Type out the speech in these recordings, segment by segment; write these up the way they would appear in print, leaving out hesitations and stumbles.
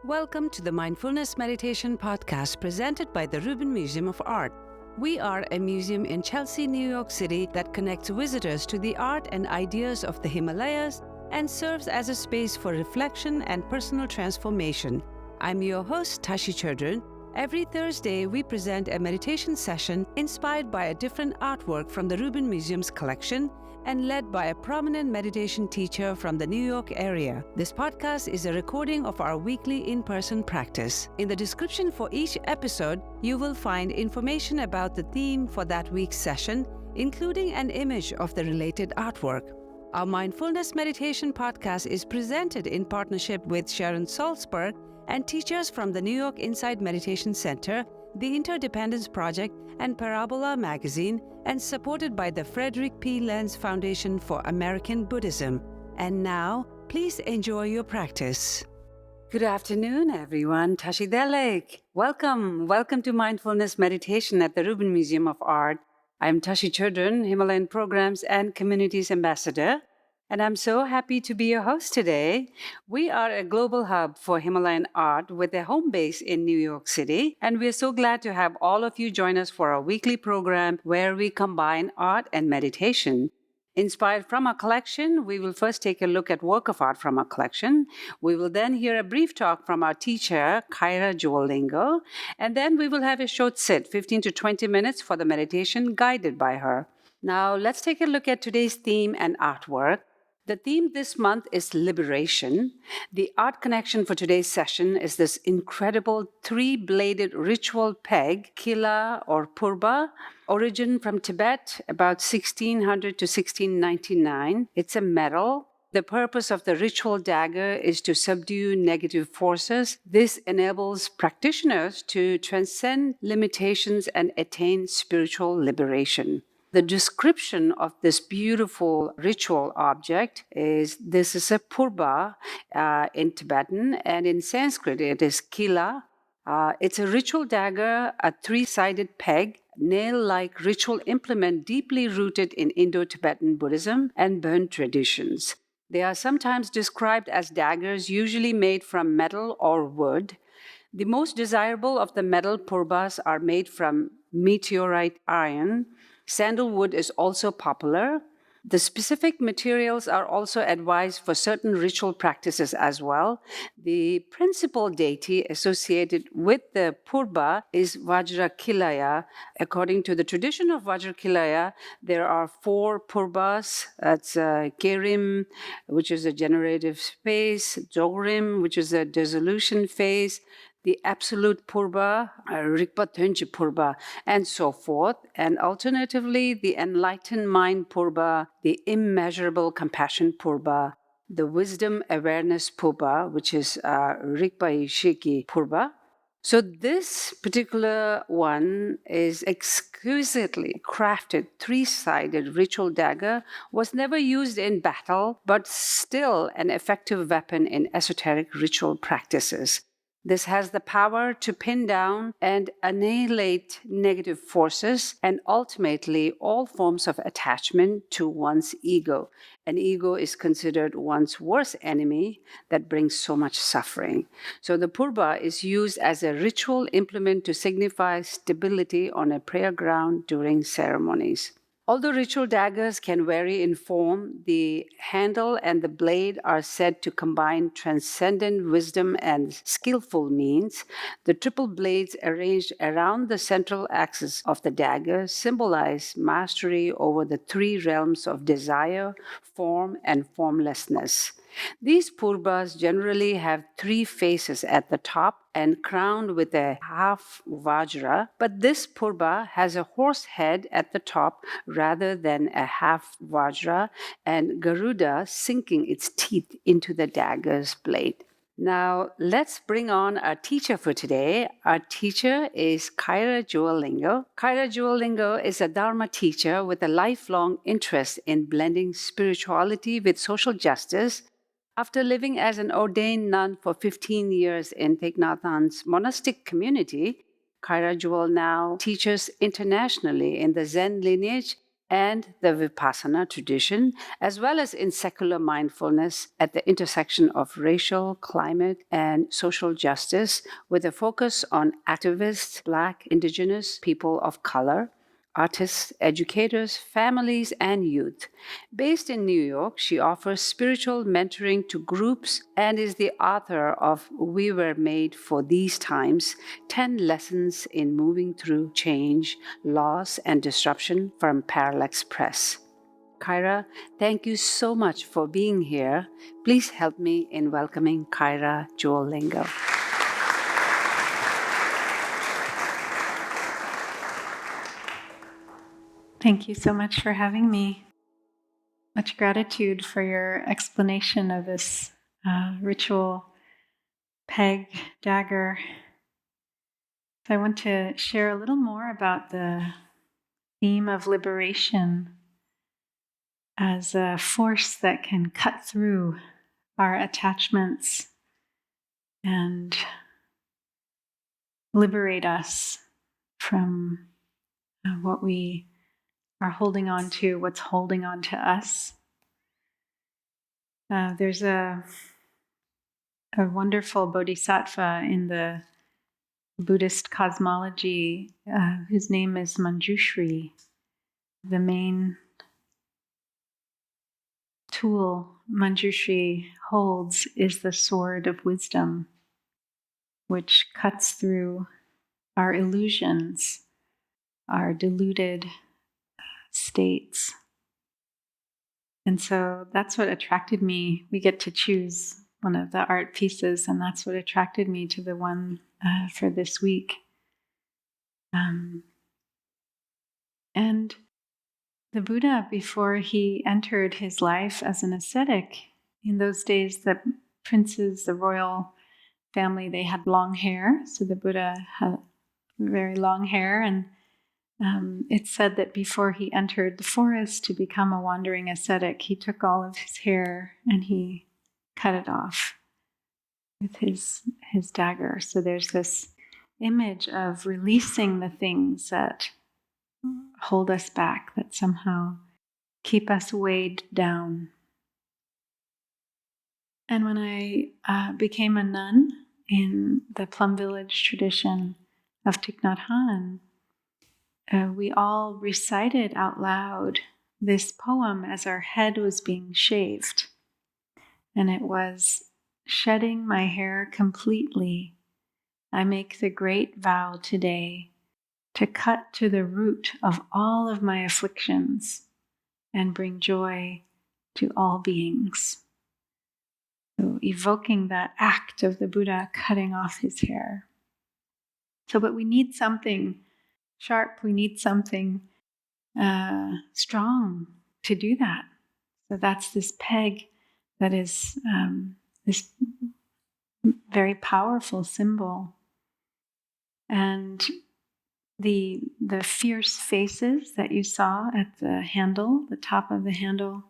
Welcome to the Mindfulness Meditation Podcast presented by the Rubin Museum of Art. We are a museum in Chelsea, New York City that connects visitors to the art and ideas of the Himalayas and serves as a space for reflection and personal transformation. I'm your host, Tashi Chudran. Every Thursday, we present a meditation session inspired by a different artwork from the Rubin Museum's collection and led by a prominent meditation teacher from the New York area. This podcast is a recording of our weekly in-person practice. In the description for each episode, you will find information about the theme for that week's session, including an image of the related artwork. Our Mindfulness Meditation Podcast is presented in partnership with Sharon Salzberg and teachers from the New York Insight Meditation Center, the Interdependence Project, and Parabola Magazine, and supported by the Frederick P. Lenz Foundation for American Buddhism. And now, please enjoy your practice. Good afternoon, everyone. Tashi Delek. Welcome to Mindfulness Meditation at the Rubin Museum of Art. I'm Tashi Chudran, Himalayan Programs and Communities Ambassador, and I'm so happy to be your host today. We are a global hub for Himalayan art with a home base in New York City, and we're so glad to have all of you join us for our weekly program where we combine art and meditation. Inspired from our collection, we will first take a look at work of art from our collection. We will then hear a brief talk from our teacher, Kaira Lingo, and then we will have a short sit, 15 to 20 minutes for the meditation guided by her. Now, let's take a look at today's theme and artwork. The theme this month is liberation. The art connection for today's session is this incredible three-bladed ritual peg, kila or purba, origin from Tibet, about 1600 to 1699. It's a metal. The purpose of the ritual dagger is to subdue negative forces. This enables practitioners to transcend limitations and attain spiritual liberation. The description of this beautiful ritual object is, this is a purba in Tibetan, and in Sanskrit it is kila. It's a ritual dagger, a three-sided peg, nail-like ritual implement deeply rooted in Indo-Tibetan Buddhism and Burn traditions. They are sometimes described as daggers, usually made from metal or wood. The most desirable of the metal purbas are made from meteorite iron. Sandalwood is also popular. The specific materials are also advised for certain ritual practices as well. The principal deity associated with the purba is Vajrakilaya. According to the tradition of Vajrakilaya, there are four purbas. That's Kerim, which is a generative phase, Jorim, which is a dissolution phase, the absolute purba, Rikpa Tönche purba, and so forth. And alternatively, the enlightened mind purba, the immeasurable compassion purba, the wisdom awareness purba, which is Rikpa Ishiki purba. So this particular one is exquisitely crafted three-sided ritual dagger, was never used in battle, but still an effective weapon in esoteric ritual practices. This has the power to pin down and annihilate negative forces and ultimately all forms of attachment to one's ego. An ego is considered one's worst enemy that brings so much suffering. So the purba is used as a ritual implement to signify stability on a prayer ground during ceremonies. Although ritual daggers can vary in form, the handle and the blade are said to combine transcendent wisdom and skillful means. The triple blades arranged around the central axis of the dagger symbolize mastery over the three realms of desire, form, and formlessness. These purbas generally have three faces at the top and crowned with a half vajra, but this purba has a horse head at the top rather than a half vajra, and Garuda sinking its teeth into the dagger's blade. Now, let's bring on our teacher for today. Our teacher is Kaira Lingo. Kaira Lingo is a Dharma teacher with a lifelong interest in blending spirituality with social justice. After living as an ordained nun for 15 years in Thich Nhat Hanh's monastic community, Kaira now teaches internationally in the Zen lineage and the Vipassana tradition, as well as in secular mindfulness at the intersection of racial, climate, and social justice, with a focus on activists, Black, Indigenous, people of color, artists, educators, families, and youth. Based in New York, she offers spiritual mentoring to groups and is the author of We Were Made for These Times 10 Lessons in Moving Through Change, Loss, and Disruption from Parallax Press. Kaira, thank you so much for being here. Please help me in welcoming Kaira Joel Lingo. Thank you so much for having me. Much gratitude for your explanation of this ritual peg dagger. So I want to share a little more about the theme of liberation as a force that can cut through our attachments and liberate us from what we are holding on to, what's holding on to us. There's a wonderful bodhisattva in the Buddhist cosmology whose name is Manjushri. The main tool Manjushri holds is the sword of wisdom, which cuts through our illusions, our deluded states. And so that's what attracted me. We get to choose one of the art pieces, and that's what attracted me to the one for this week. And the Buddha, before he entered his life as an ascetic, in those days, the princes, the royal family, they had long hair. So the Buddha had very long hair, and it's said that before he entered the forest to become a wandering ascetic, he took all of his hair and he cut it off with his dagger. So there's this image of releasing the things that hold us back, that somehow keep us weighed down. And when I became a nun in the Plum Village tradition of Thich Nhat Hanh, we all recited out loud this poem as our head was being shaved. And it was, shedding my hair completely, I make the great vow today to cut to the root of all of my afflictions and bring joy to all beings. So evoking that act of the Buddha cutting off his hair. So, but we need something sharp, we need something strong to do that. So that's this peg that is this very powerful symbol. And the fierce faces that you saw at the handle, the top of the handle,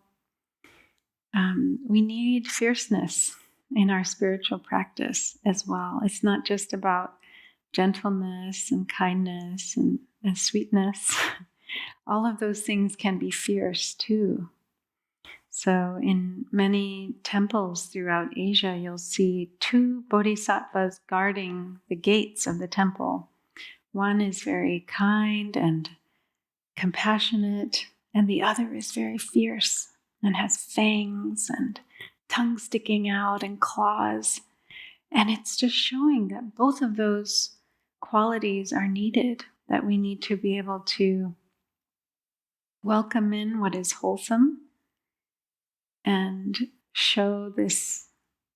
we need fierceness in our spiritual practice as well. It's not just about gentleness and kindness and sweetness. All of those things can be fierce too. So in many temples throughout Asia, you'll see two bodhisattvas guarding the gates of the temple. One is very kind and compassionate, and the other is very fierce and has fangs and tongue sticking out and claws. And it's just showing that both of those qualities are needed, that we need to be able to welcome in what is wholesome and show this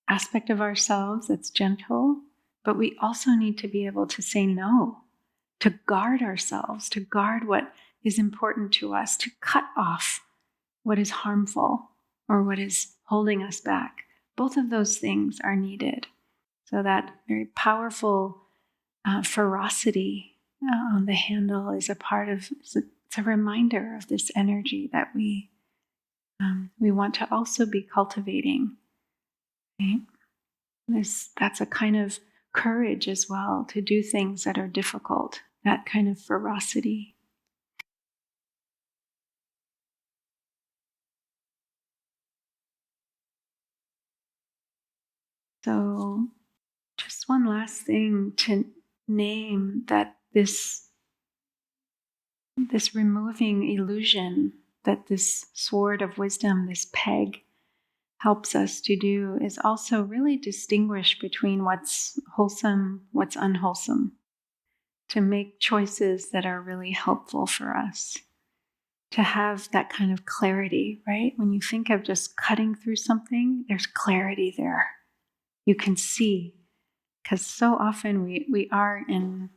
aspect of ourselves that's gentle, but we also need to be able to say no, to guard ourselves, to guard what is important to us, to cut off what is harmful or what is holding us back. Both of those things are needed. So that very powerful ferocity on the handle is a part of, it's a reminder of this energy that we want to also be cultivating. Right? That's a kind of courage as well, to do things that are difficult, that kind of ferocity. So, just one last thing to name that this removing illusion that this sword of wisdom, this peg, helps us to do is also really distinguish between what's wholesome, what's unwholesome, to make choices that are really helpful for us, to have that kind of clarity, right? When you think of just cutting through something, there's clarity there. You can see, because so often we are in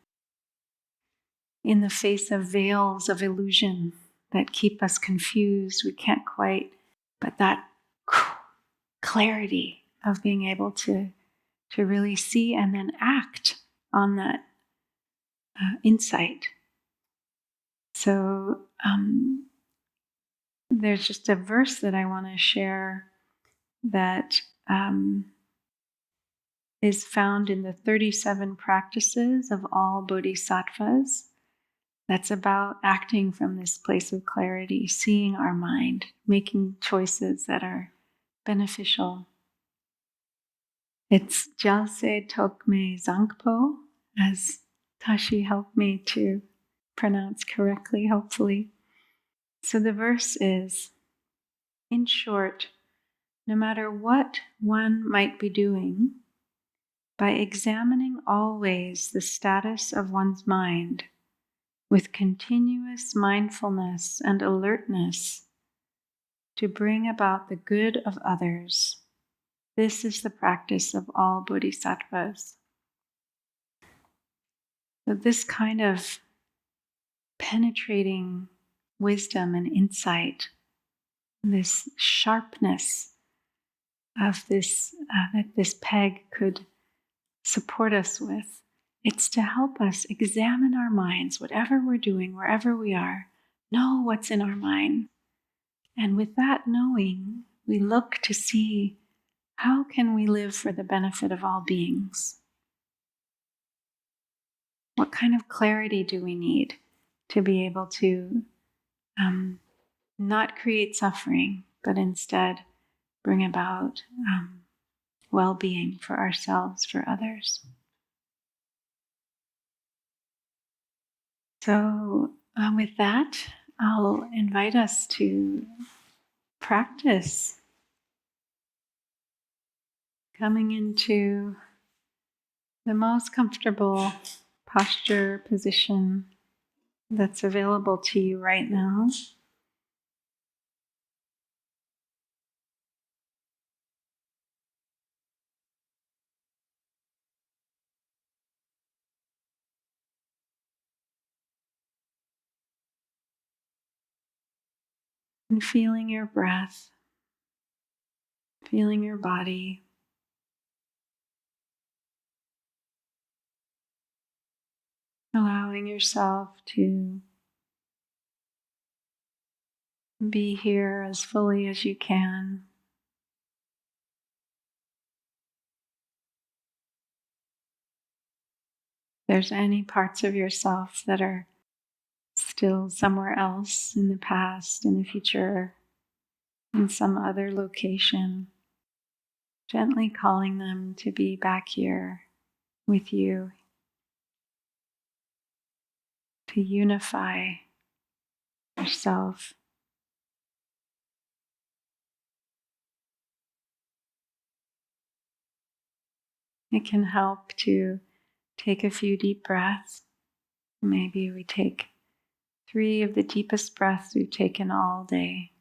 the face of veils of illusion that keep us confused. We can't quite, but that clarity of being able to really see and then act on that insight. So there's just a verse that I want to share that is found in the 37 practices of all bodhisattvas. That's about acting from this place of clarity, seeing our mind, making choices that are beneficial. It's Jalse Tokme Zangpo, as Tashi helped me to pronounce correctly, hopefully. So the verse is, in short, no matter what one might be doing, by examining always the status of one's mind with continuous mindfulness and alertness to bring about the good of others, this is the practice of all bodhisattvas. So this kind of penetrating wisdom and insight, this sharpness of this that this peg could support us with, it's to help us examine our minds, whatever we're doing, wherever we are, know what's in our mind. And with that knowing, we look to see how can we live for the benefit of all beings? What kind of clarity do we need to be able to not create suffering, but instead bring about well-being for ourselves, for others? So with that, I'll invite us to practice coming into the most comfortable posture position that's available to you right now. And feeling your breath, feeling your body. Allowing yourself to be here as fully as you can. If there's any parts of yourself that are still somewhere else in the past, in the future, in some other location, gently calling them to be back here with you, to unify yourself. It can help to take a few deep breaths. Maybe we take 3 of the deepest breaths we've taken all day.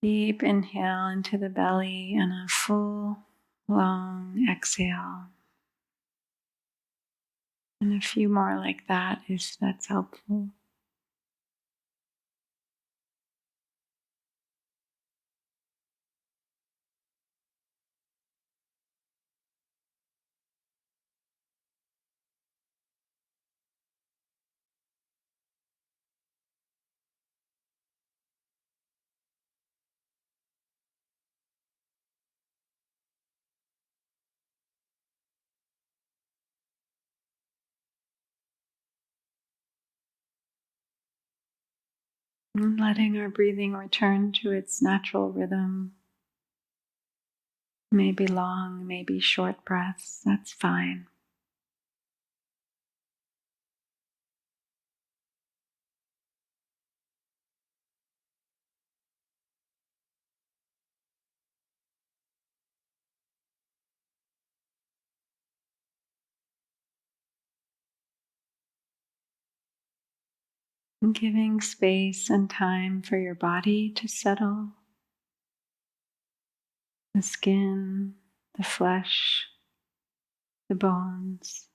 Deep inhale into the belly and a full, long exhale. And a few more like that if that's helpful. And letting our breathing return to its natural rhythm. Maybe long, maybe short breaths, that's fine. And giving space and time for your body to settle, the skin, the flesh, the bones,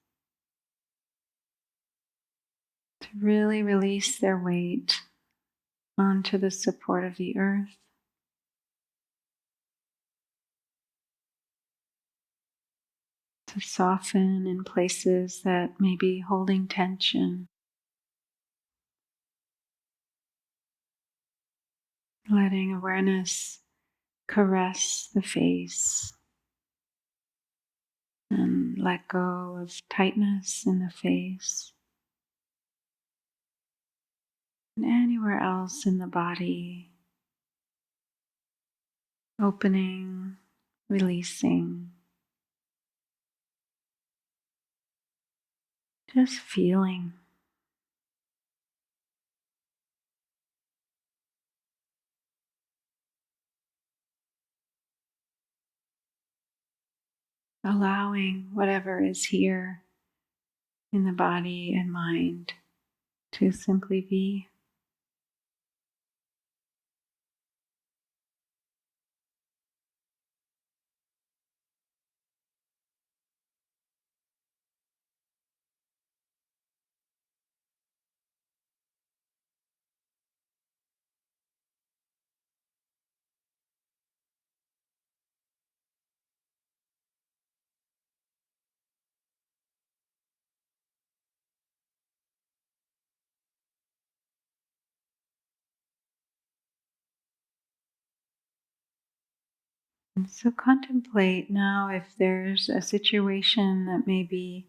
to really release their weight onto the support of the earth. To soften in places that may be holding tension. Letting awareness caress the face and let go of tightness in the face. And anywhere else in the body, opening, releasing, just feeling. Allowing whatever is here in the body and mind to simply be. And so contemplate now if there's a situation that may be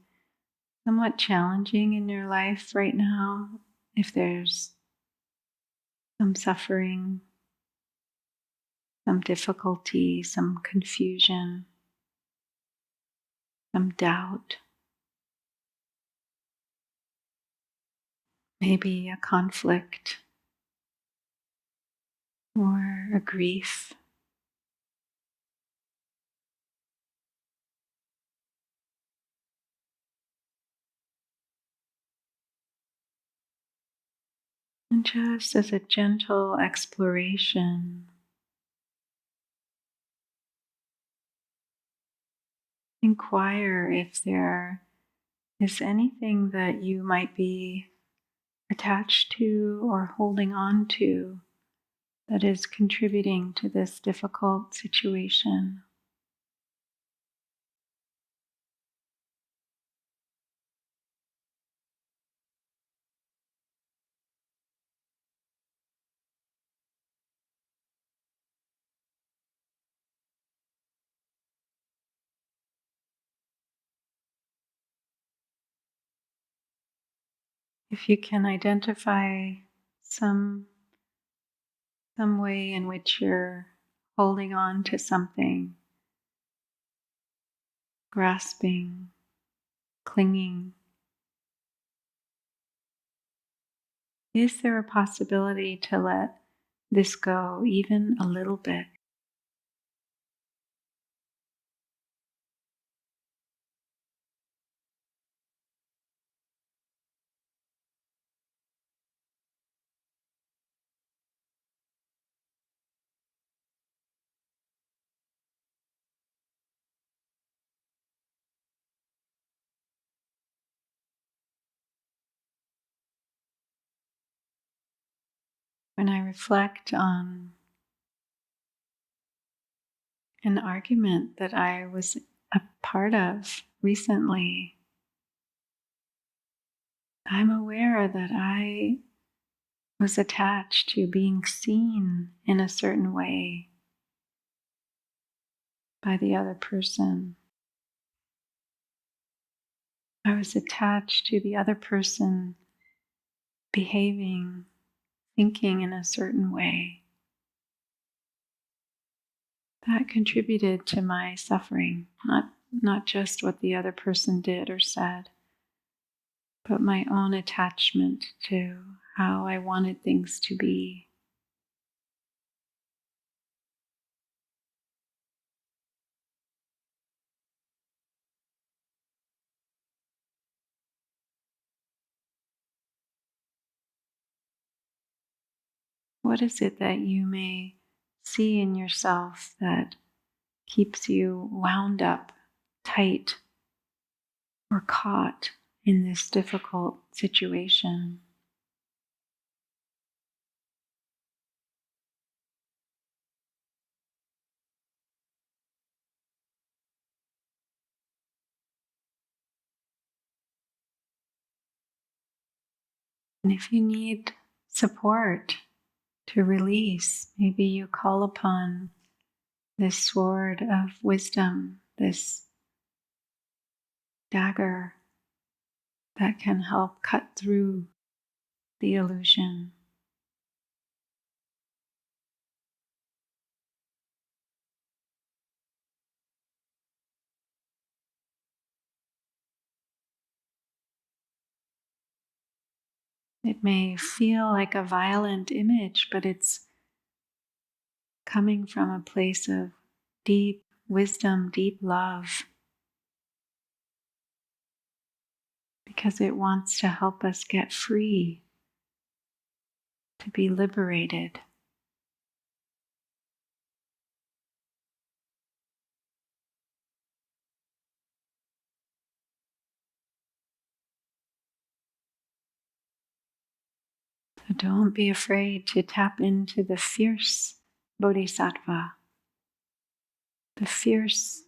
somewhat challenging in your life right now, if there's some suffering, some difficulty, some confusion, some doubt, maybe a conflict or a grief. And just as a gentle exploration, inquire if there is anything that you might be attached to or holding on to that is contributing to this difficult situation. If you can identify some way in which you're holding on to something, grasping, clinging, is there a possibility to let this go even a little bit? When I reflect on an argument that I was a part of recently, I'm aware that I was attached to being seen in a certain way by the other person. I was attached to the other person behaving, thinking in a certain way. that contributed to my suffering, not just what the other person did or said, but my own attachment to how I wanted things to be. What is it that you may see in yourself that keeps you wound up, tight, or caught in this difficult situation? And if you need support to release, maybe you call upon this sword of wisdom, this dagger that can help cut through the illusion. It may feel like a violent image, but it's coming from a place of deep wisdom, deep love, because it wants to help us get free, to be liberated. So don't be afraid to tap into the fierce bodhisattva, the fierce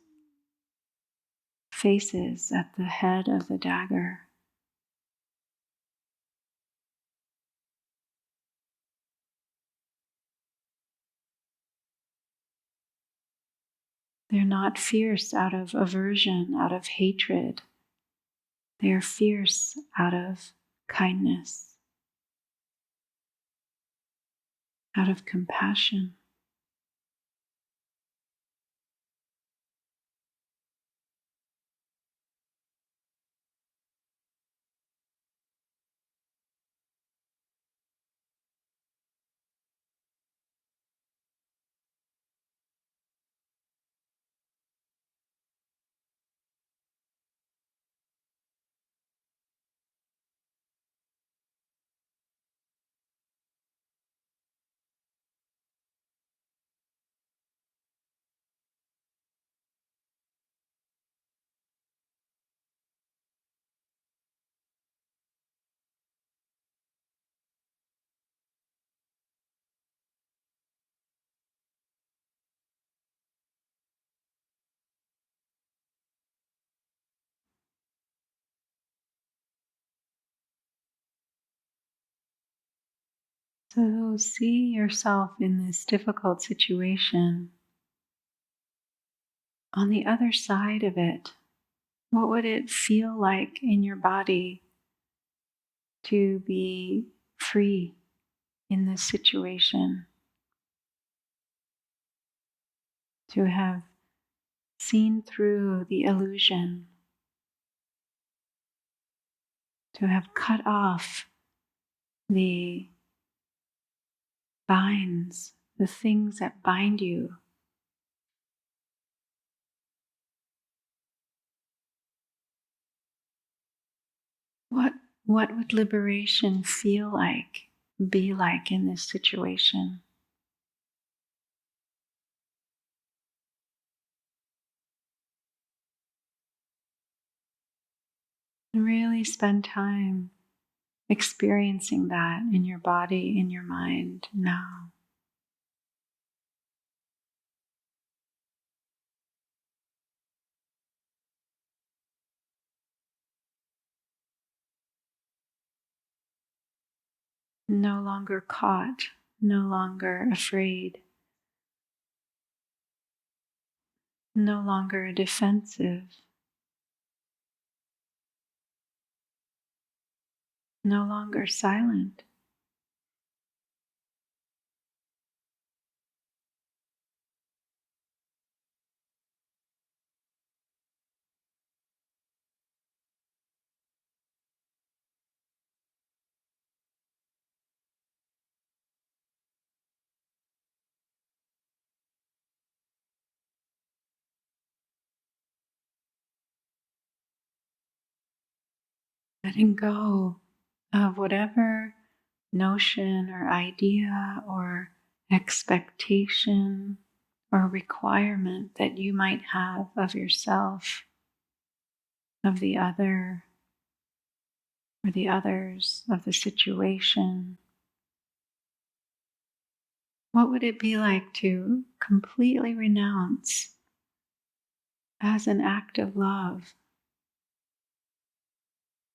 faces at the head of the dagger. They're not fierce out of aversion, out of hatred. They're fierce out of kindness, out of compassion. So see yourself in this difficult situation. On the other side of it, what would it feel like in your body to be free in this situation? To have seen through the illusion, to have cut off the binds, the things that bind you. What would liberation feel like, be like in this situation? And really spend time experiencing that in your body, in your mind now. No longer caught, no longer afraid, no longer defensive, no longer silent. letting go of whatever notion or idea or expectation or requirement that you might have of yourself, of the other, or the others, of the situation. What would it be like to completely renounce, as an act of love,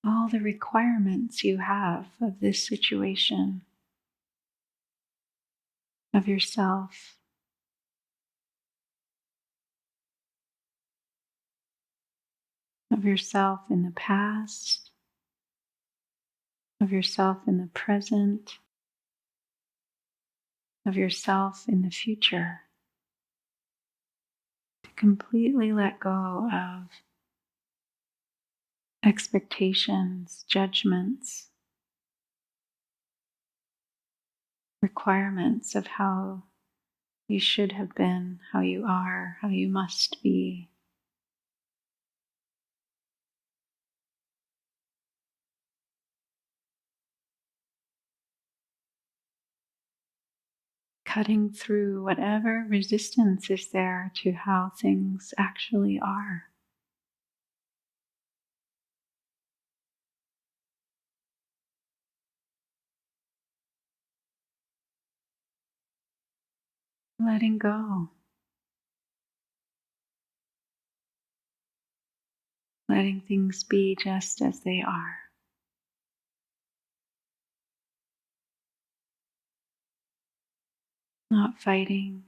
all the requirements you have of this situation, of yourself, in the past, of yourself in the present, of yourself in the future? To completely let go of expectations, judgments, requirements of how you should have been, how you are, how you must be. Cutting through whatever resistance is there to how things actually are. Letting go. Letting things be just as they are. Not fighting.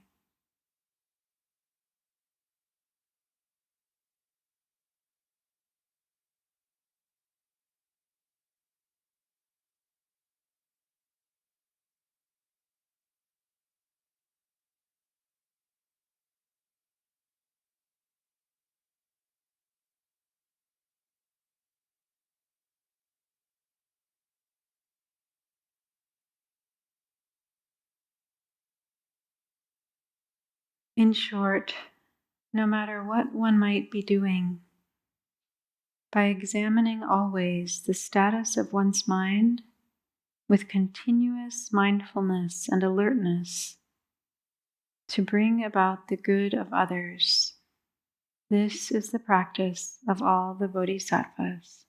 In short, no matter what one might be doing, by examining always the status of one's mind with continuous mindfulness and alertness to bring about the good of others, this is the practice of all the bodhisattvas.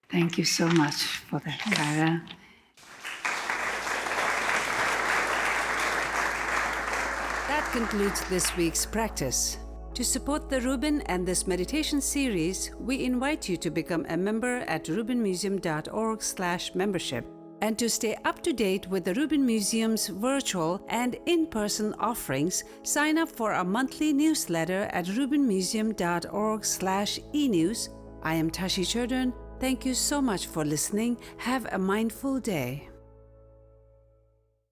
Thank you so much for that, Kaira. That concludes this week's practice. To support the Rubin and this meditation series, we invite you to become a member at rubinmuseum.org/membership. And to stay up to date with the Rubin Museum's virtual and in-person offerings, sign up for our monthly newsletter at rubinmuseum.org/e-news. I am Tashi Chodron. Thank you so much for listening. Have a mindful day.